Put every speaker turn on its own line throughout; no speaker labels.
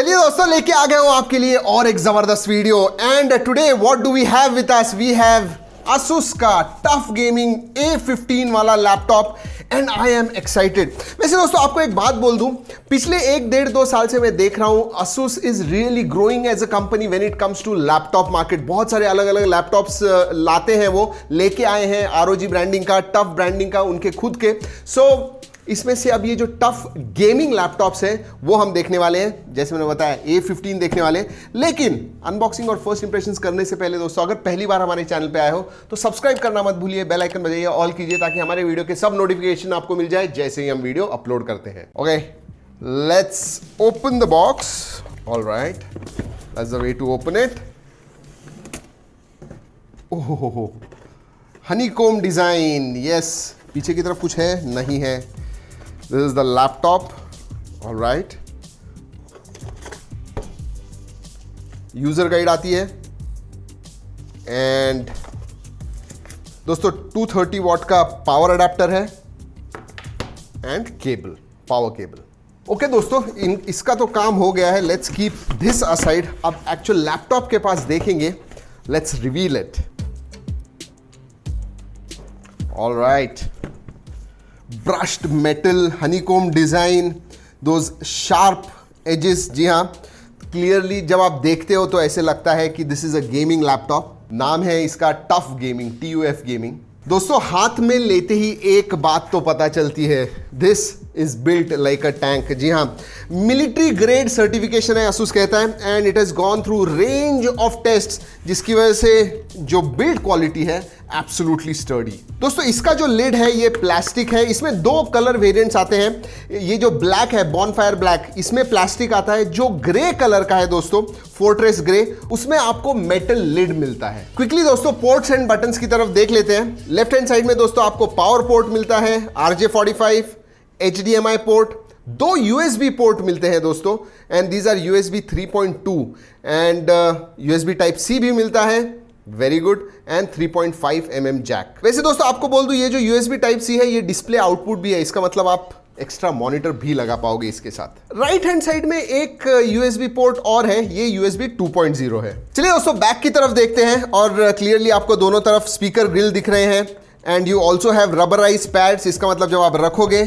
चलिए दोस्तों, लेके आ गए हूं आपके लिए और एक जबरदस्त video. And today what do we have with us? We have Asus का टफ गेमिंग A15 वाला laptop and I am excited. वैसे दोस्तों आपको एक बात बोल दूं, पिछले 1-1.5-2 साल से मैं देख रहा हूं Asus is really growing as a company when it comes to laptop market. बहुत सारे अलग अलग लैपटॉप्स लाते हैं, वो लेके आए हैं ROG ब्रांडिंग का, टफ ब्रांडिंग का, उनके खुद के। सो इसमें से अब ये जो टफ गेमिंग लैपटॉप्स हैं वो हम देखने वाले हैं, जैसे मैंने बताया A15 देखने वाले हैं। लेकिन अनबॉक्सिंग और फर्स्ट इंप्रेशंस करने से पहले दोस्तों, अगर पहली बार हमारे चैनल पे आए हो तो सब्सक्राइब करना मत भूलिए, बेल आइकन बजाइए, ऑल कीजिए, ताकि हमारे वीडियो के सब नोटिफिकेशन आपको मिल जाए जैसे ही हम वीडियो अपलोड करते हैं। Okay, let's open the box. Alright, that's the way to open it. ओहो, हनीकॉम्ब डिजाइन। यस, पीछे की तरफ कुछ है? नहीं है। This is the laptop. All right. User guide आती है एंड दोस्तों 230 वॉट का पावर अडेप्टर है and cable, power cable. Okay दोस्तों, इसका तो काम हो गया है। Let's keep this aside. अब एक्चुअल लैपटॉप के पास देखेंगे। Let's reveal it. All right, brushed metal, honeycomb design, those sharp edges. जी हाँ, क्लियरली जब आप देखते हो तो ऐसे लगता है कि this is a gaming laptop. नाम है इसका टफ गेमिंग, TUF गेमिंग। दोस्तों हाथ में लेते ही एक बात तो पता चलती है, this is built like a tank. जी हाँ, मिलिट्री ग्रेड सर्टिफिकेशन है, Asus कहता है, and it has gone through range of tests, जिसकी वजह से जो बिल्ड क्वालिटी है एब्सोल्युटली स्टर्डी। दोस्तों इसका जो लिड है ये प्लास्टिक है। इसमें 2 कलर वेरिएंट्स आते हैं। ये जो ब्लैक है, बॉनफायर ब्लैक, इसमें प्लास्टिक आता है। जो ग्रे कलर का है दोस्तों, फोर्ट्रेस ग्रे, उसमें आपको मेटल लिड मिलता है। क्विकली दोस्तों पोर्ट्स एंड बटन्स की तरफ देख लेते हैं। लेफ्ट हैंड साइड में दोस्तों आपको पावर पोर्ट मिलता है, RJ45, HDMI port, 2 USB port मिलते हैं दोस्तों, and these are USB 3.2 and USB Type-C भी मिलता है, very good, and 3.5 mm jack. वैसे दोस्तों आपको बोल दूं, ये जो USB Type-C है ये डिस्प्ले आउटपुट भी है, इसका मतलब आप एक्स्ट्रा मॉनिटर भी लगा पाओगे इसके साथ। राइट हैंड साइड में एक USB पोर्ट और है, ये USB 2.0 है। चलिए दोस्तों बैक की तरफ देखते हैं, और क्लियरली आपको दोनों तरफ स्पीकर ग्रिल दिख रहे हैं, and you also have rubberise pads. इसका मतलब जब आप रखोगे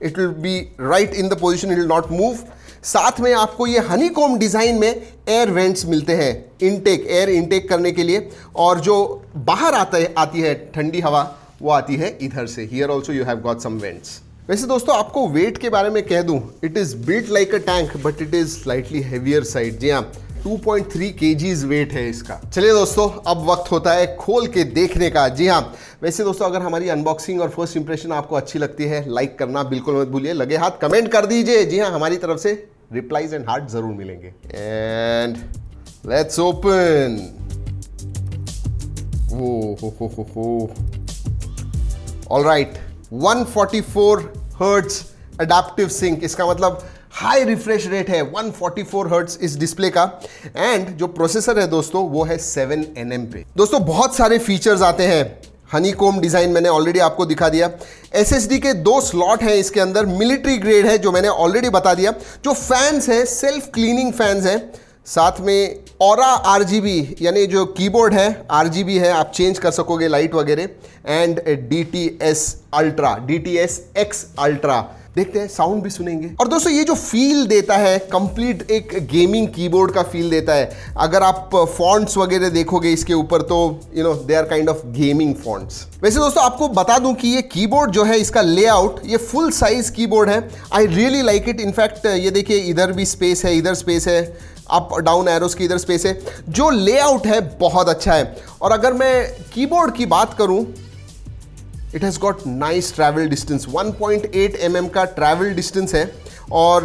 it will be right in the position, it will not move. साथ में आपको ये हनीकॉम्ब डिजाइन में एयर वेंट्स मिलते हैं, इनटेक, एयर इनटेक करने के लिए, और जो बाहर आती है ठंडी हवा, वो आती है इधर से। Here also you have got some vents. वैसे दोस्तों आपको वेट के बारे में कह दूं, it is built like a tank but it is slightly heavier side. जी हाँ, 2.3 kgs वेट है इसका। चलिए दोस्तों अब वक्त होता है खोल के देखने का। जी हाँ, वैसे दोस्तों अगर हमारी अनबॉक्सिंग और फर्स्ट इंप्रेशन आपको अच्छी लगती है, लाइक करना बिल्कुल मत भूलिए, लगे हाथ कमेंट कर दीजिए। जी हाँ, हमारी तरफ से रिप्लाईज एंड हार्ट जरूर मिलेंगे। And let's open. All right, 144 hertz adaptive sync, इसका मतलब हाई रिफ्रेश रेट है 144 हर्ट्ज इस डिस्प्ले का, एंड जो प्रोसेसर है दोस्तों वो है 7 nm पे। दोस्तों बहुत सारे फीचर्स आते हैं। हनीकॉम्ब डिजाइन मैंने ऑलरेडी आपको दिखा दिया। SSD के 2 स्लॉट हैं इसके अंदर, मिलिट्री ग्रेड है जो मैंने ऑलरेडी बता दिया। जो फैंस हैं सेल्फ क्लीनिंग फैंस हैं, साथ में ऑरा RGB, यानी जो कीबोर्ड है RGB है, आप चेंज कर सकोगे लाइट वगैरह, and DTS ultra, DTS X ultra. देखते हैं, साउंड भी सुनेंगे। और दोस्तों ये जो फील देता है, कंप्लीट एक गेमिंग कीबोर्ड का फील देता है। अगर आप फॉन्ट्स वगैरह देखोगे इसके ऊपर तो you know they are kind of gaming fonts. वैसे दोस्तों आपको बता दूं कि ये कीबोर्ड जो है, इसका लेआउट, ये फुल साइज कीबोर्ड है। I really like it. In fact ये देखिए, इधर भी स्पेस है, इधर स्पेस है, अप डाउन एरोस की इधर स्पेस है। जो लेआउट है बहुत अच्छा है। और अगर मैं कीबोर्ड की बात करूं, it has got nice travel distance, 1.8 mm का ट्रैवल डिस्टेंस है। और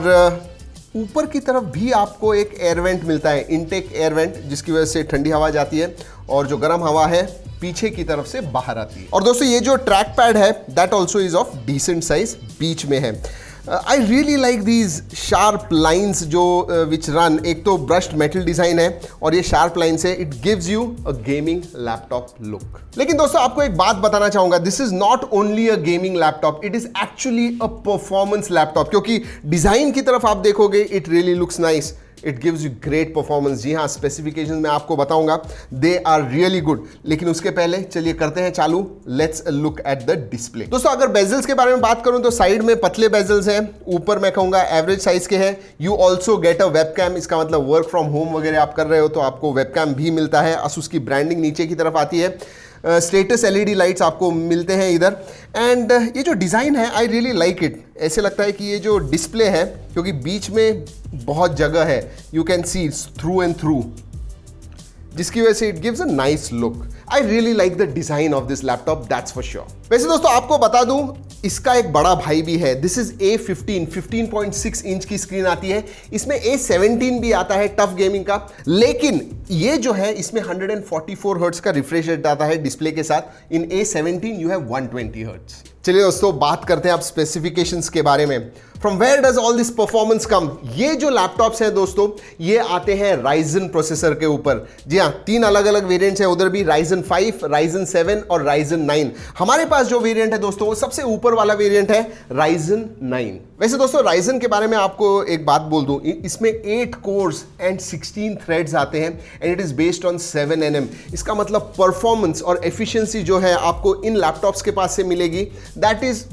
ऊपर की तरफ भी आपको एक एयर वेंट मिलता है, इनटेक एयर वेंट, जिसकी वजह से ठंडी हवा जाती है, और जो गर्म हवा है पीछे की तरफ से बाहर आती है। और दोस्तों ये जो ट्रैक पैड है that also is of decent size, बीच में है। I really like these sharp lines जो विच रन। एक तो ब्रश्ड मेटल डिजाइन है और ये शार्प लाइन्स है, it gives you a gaming laptop look. लेकिन दोस्तों आपको एक बात बताना चाहूंगा, this is not only a gaming laptop, it is actually a performance laptop. क्योंकि डिजाइन की तरफ आप देखोगे, it really looks nice, it gives you great performance. जी हाँ, स्पेसिफिकेशन में आपको बताऊंगा, दे आर रियली गुड। लेकिन उसके पहले चलिए करते हैं चालू, let's look at the display. दोस्तों अगर बेजल्स के बारे में बात करूं तो साइड में पतले बेजल्स हैं, ऊपर मैं कहूंगा एवरेज साइज के हैं। You also get a webcam, इसका मतलब वर्क फ्रॉम होम वगैरह आप कर रहे हो तो आपको वेबकैम भी मिलता है। Asus की ब्रांडिंग नीचे की तरफ आती है। स्टेटस एलईडी लाइट्स आपको मिलते हैं इधर। एंड ये जो डिज़ाइन है आई रियली लाइक इट। ऐसे लगता है कि ये जो डिस्प्ले है, क्योंकि बीच में बहुत जगह है, you can see through and through, जिसकी वजह से it gives a nice look. I really like the design of this laptop, that's for sure. वैसे दोस्तों आपको बता दूं, इसका एक बड़ा भाई भी है। दिस इज A15, 15.6 इंच की स्क्रीन आती है। इसमें A17 भी आता है टफ गेमिंग का, लेकिन ये जो है इसमें 144 हर्ट्ज का रिफ्रेश रेट आता है डिस्प्ले के साथ। इन A17 यू हैव 120 हर्ट्ज। चलिए दोस्तों बात करते हैं आप स्पेसिफिकेशंस के बारे में। From where does all this performance come? ये जो लैपटॉप्स हैं दोस्तों, ये आते हैं Ryzen प्रोसेसर के ऊपर। जी हाँ, 3 अलग अलग वेरिएंट्स हैं, उधर भी Ryzen 5, Ryzen 7 और Ryzen 9। हमारे पास जो वेरिएंट है दोस्तों, वो सबसे ऊपर वाला वेरिएंट है Ryzen 9। वैसे दोस्तों Ryzen के बारे में आपको एक बात बोल दूं, इसमें 8 कोर्स एंड 16 थ्रेड्स आते हैं and it is based on 7nm। इसका मतलब परफॉर्मेंस और एफिशिएंसी जो है आपको इन लैपटॉप्स के पास से मिलेगी, दैट इज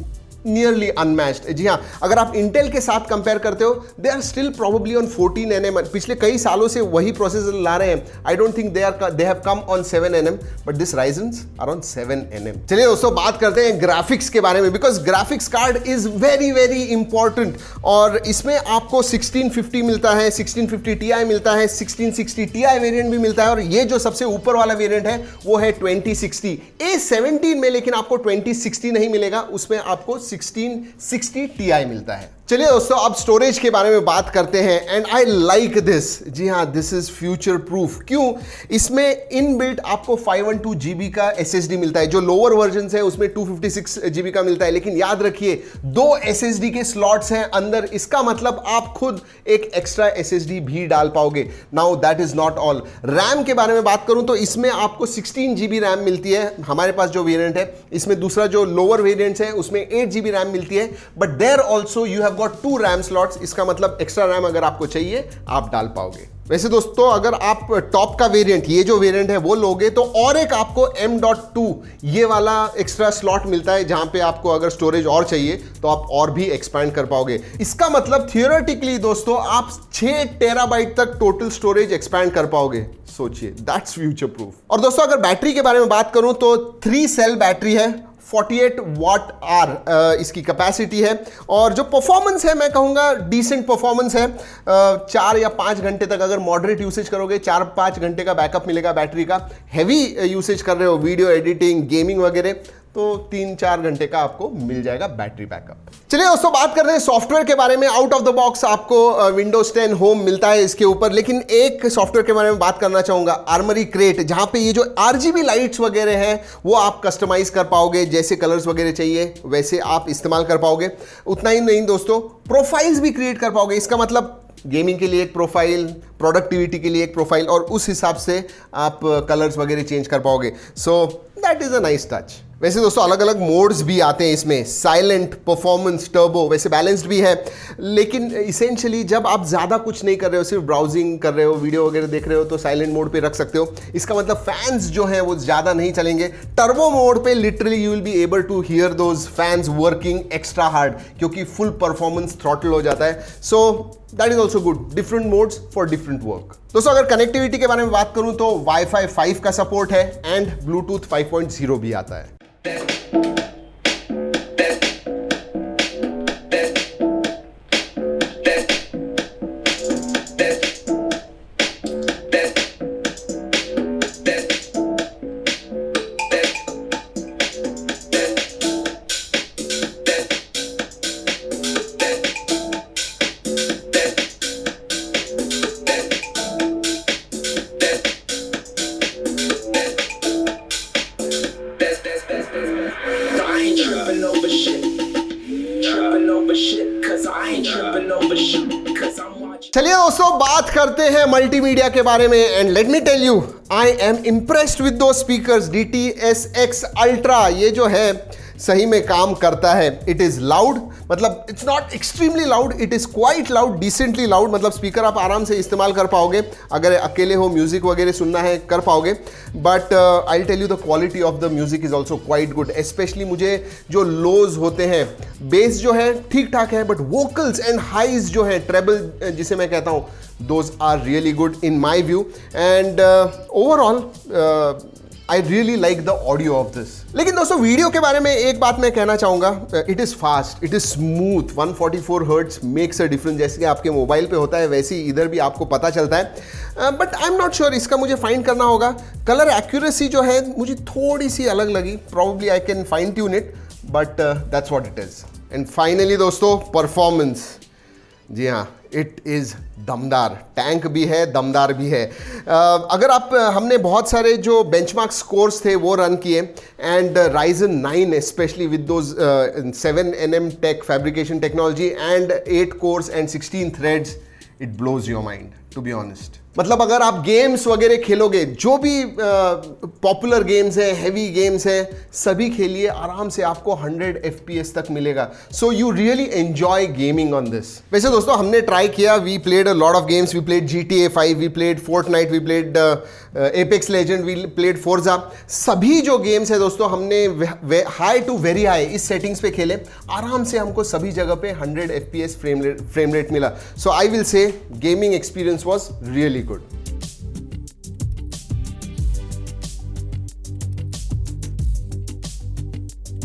नियरली अनमैच्ड। जी हाँ, अगर आप इंटेल के साथ कंपेयर करते हो, they are still probably on 14nm। पिछले कई सालों से वही प्रोसेसर ला रहे हैं। I don't think they have come on 7nm, but this Ryzen's are on 7nm। चलिए दोस्तों बात करते हैं ग्राफिक्स के बारे में, because graphics card is very very important. और इसमें आपको 1650 मिलता है, 1650 Ti मिलता है, 1660 Ti वेरिएंट भी मिलता है, और ये जो सबसे ऊपर वाला वेरिएंट है वो है 2060। A17 में लेकिन आपको 2060 नहीं मिलेगा, उसमें आपको 1660 Ti मिलता है। चलिए दोस्तों अब स्टोरेज के बारे में बात करते हैं, एंड आई लाइक दिस। जी हाँ, दिस इज फ्यूचर प्रूफ। क्यों? इसमें इनबिल्ट आपको 512 GB का SSD मिलता है। जो लोअर वर्जन है उसमें 256 GB का मिलता है, लेकिन याद रखिए 2 SSD के स्लॉट्स हैं अंदर। इसका मतलब आप खुद एक एक्स्ट्रा SSD भी डाल पाओगे। Now that is not all. RAM के बारे में बात करूं तो इसमें आपको 16 GB रैम मिलती है। हमारे पास जो वेरिएंट है, इसमें दूसरा जो लोअर वेरिएंट है उसमें 8 GB रैम मिलती है, but there also you have got 2 RAM slots. इसका मतलब एक्स्ट्रा रैम अगर आपको चाहिए आप डाल पाओगे। वैसे दोस्तों अगर आप टॉप का वेरिएंट, ये जो वेरिएंट है वो लोगे, तो और एक आपको M.2 ये वाला एक्स्ट्रा स्लॉट मिलता है, जहां पे आपको अगर स्टोरेज और चाहिए तो आप और भी एक्सपैंड कर पाओगे। इसका मतलब थियोरेटिकली दोस्तों आप 6 टेराबाइट तक टोटल स्टोरेज एक्सपैंड कर पाओगे। सोचिए, दैट्स फ्यूचर प्रूफ। और दोस्तों अगर बैटरी के बारे में बात करूं तो 3 सेल बैटरी है, 48 वाट आर इसकी कैपेसिटी है, और जो परफॉर्मेंस है मैं कहूँगा डिसेंट परफॉर्मेंस है। 4 या 5 घंटे तक अगर मॉडरेट यूसेज करोगे, 4-5 घंटे का बैकअप मिलेगा बैटरी का। हैवी यूसेज कर रहे हो, वीडियो एडिटिंग, गेमिंग वगैरह, तो 3-4 घंटे का आपको मिल जाएगा बैटरी बैकअप। चलिए दोस्तों बात करते हैं सॉफ्टवेयर के बारे में। आउट ऑफ द बॉक्स आपको विंडोज 10 होम मिलता है इसके ऊपर, लेकिन एक सॉफ्टवेयर के बारे में बात करना चाहूंगा, आर्मरी क्रेट, जहां पे ये जो RGB लाइट्स वगैरह हैं वो आप कस्टमाइज कर पाओगे, जैसे कलर्स वगैरह चाहिए वैसे आप इस्तेमाल कर पाओगे। उतना ही नहीं दोस्तों, प्रोफाइल्स भी क्रिएट कर पाओगे। इसका मतलब गेमिंग के लिए एक प्रोफाइल, प्रोडक्टिविटी के लिए एक प्रोफाइल, और उस हिसाब से आप कलर्स वगैरह चेंज कर पाओगे। सो that is a nice touch. वैसे दोस्तों अलग अलग मोड्स भी आते हैं इसमें, साइलेंट, परफॉर्मेंस, टर्बो, वैसे बैलेंस्ड भी है। लेकिन इसेंशियली जब आप ज़्यादा कुछ नहीं कर रहे हो, सिर्फ ब्राउजिंग कर रहे हो, वीडियो वगैरह देख रहे हो, तो साइलेंट मोड पे रख सकते हो। इसका मतलब फैंस जो हैं वो ज़्यादा नहीं चलेंगे। टर्बो मोड पे literally you will be able to hear those fans working extra hard, क्योंकि फुल परफॉर्मेंस थ्रॉटल हो जाता है। So that is also good, different modes for different work. दोस्तों अगर कनेक्टिविटी के बारे में बात करूं तो Wi-Fi 5 का सपोर्ट है एंड Bluetooth 5.0 भी आता है। चलिए दोस्तों बात करते हैं मल्टीमीडिया के बारे में, and let me tell you I am impressed with दो स्पीकर्स DTS-X Ultra। ये जो है सही में काम करता है। इट इज़ लाउड, मतलब it's not extremely loud, it is quite loud, decently loud, मतलब स्पीकर आप आराम से इस्तेमाल कर पाओगे, अगर अकेले हो म्यूजिक वगैरह सुनना है कर पाओगे। But I tell you the quality of the music is also quite good. Specially मुझे जो लोज होते हैं, बेस जो है ठीक ठाक है, बट वोकल्स एंड हाइज जो है, ट्रेबल जिसे मैं कहता हूँ, those are really good in my view. And overall I really like the audio of this. लेकिन दोस्तों वीडियो के बारे में एक बात मैं कहना चाहूँगा, it is fast, it is smooth, 144 hertz makes a difference. जैसे कि आपके मोबाइल पे होता है वैसे ही इधर भी आपको पता चलता है। But I am not sure, इसका मुझे फाइंड करना होगा। कलर एक्यूरेसी जो है मुझे थोड़ी सी अलग लगी, probably I can fine tune it, but that's what it is. And finally दोस्तों परफॉर्मेंस, जी हाँ, इट इज़ दमदार। टैंक भी है, दमदार भी है। अगर आप, हमने बहुत सारे जो बेंचमार्क स्कोर्स थे वो रन किए, and Ryzen 9 specially with those 7nm tech fabrication technology and 8 cores and 16 threads, it blows your mind to be honest. मतलब अगर आप गेम्स वगैरह खेलोगे, जो भी पॉपुलर गेम्स हैं, हैवी गेम्स हैं, सभी खेलिए, आराम से आपको 100 FPS तक मिलेगा। So you really enjoy gaming on this. वैसे दोस्तों हमने ट्राई किया, we played a lot of games, we played GTA 5, we played Fortnite, we played Apex Legend, we played Forza. सभी जो गेम्स है दोस्तों हमने हाई टू वेरी हाई इस सेटिंग्स पे खेले, आराम से हमको सभी जगह पे 100 FPS फ्रेम रेट मिला। So I will say gaming experience was really good.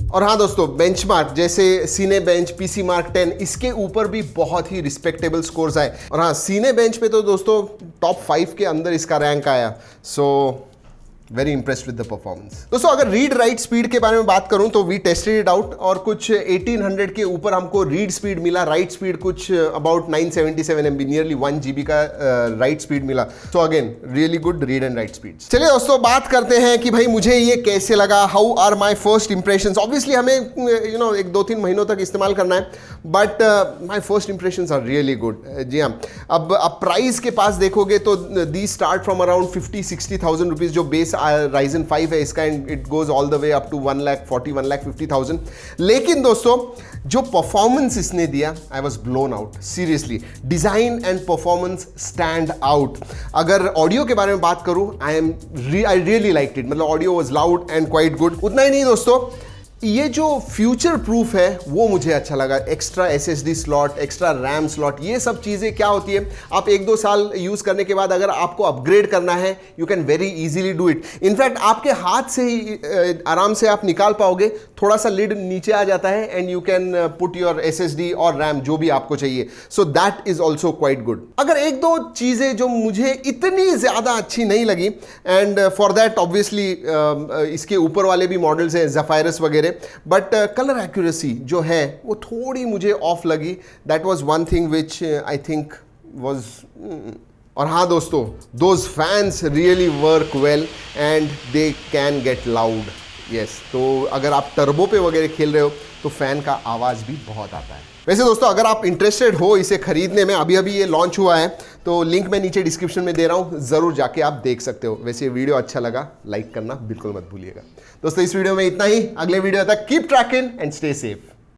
और हाँ दोस्तों, बेंचमार्क जैसे सीने बेंच, पीसी मार्क 10, इसके ऊपर भी बहुत ही रिस्पेक्टेबल स्कोर्स आए। और हाँ, सीने बेंच पे तो दोस्तों टॉप 5 के अंदर इसका रैंक आया। So very impressed with the performance. दोस्तों अगर रीड राइट स्पीड के बारे में बात करूं तो वी टेस्टेड इट आउट, और कुछ 1800 के ऊपर हमको रीड स्पीड मिला, राइट स्पीड कुछ अबाउट 977 MB, नियरली 1 GB का राइट स्पीड मिला। So again really good read and right speed. चलिए दोस्तों बात करते हैं कि भाई मुझे ये कैसे लगा, how are my first impressions. Obviously हमें एक 2-3 महीनों तक इस्तेमाल करना है, but my first impressions are really good. जी हाँ, अब प्राइस के पास देखोगे तो they start from around 50-60,000 rupees जो बेस Ryzen 5 है इसका, and it goes all the way up to 1,40,000-1,50,000। लेकिन दोस्तों जो परफॉर्मेंस इसने दिया, I was blown out seriously. Design and performance stand out. अगर ऑडियो के बारे में बात करूं, आई रियली लाइक इट, मतलब audio was loud and quite good. उतना ही नहीं दोस्तों, ये जो फ्यूचर प्रूफ है वो मुझे अच्छा लगा। Extra SSD slot, extra RAM slot, ये सब चीज़ें क्या होती है, आप 1-2 साल यूज़ करने के बाद अगर आपको अपग्रेड करना है, you can very easily do it. In fact आपके हाथ से ही आराम से आप निकाल पाओगे, थोड़ा सा लिड नीचे आ जाता है and you can put your SSD और रैम जो भी आपको चाहिए। सो that is also quite good. अगर 1-2 चीज़ें जो मुझे इतनी ज़्यादा अच्छी नहीं लगी, एंड फॉर दैट ऑब्वियसली इसके ऊपर वाले भी मॉडल्स हैं, ज़फायरस वगैरह, बट कलर एक्यूरेसी जो है वो थोड़ी मुझे ऑफ लगी। That was one thing which I think was. और हाँ दोस्तों, those fans really work well and they can get loud. Yes, तो अगर आप टर्बो पे वगैरह खेल रहे हो तो फैन का आवाज़ भी बहुत आता है। वैसे दोस्तों अगर आप इंटरेस्टेड हो इसे खरीदने में, अभी अभी ये लॉन्च हुआ है, तो लिंक मैं नीचे डिस्क्रिप्शन में दे रहा हूँ, ज़रूर जाके आप देख सकते हो। वैसे ये वीडियो अच्छा लगा, लाइक करना बिल्कुल मत भूलिएगा। दोस्तों इस वीडियो में इतना ही, अगले वीडियो तक keep trekking and stay safe.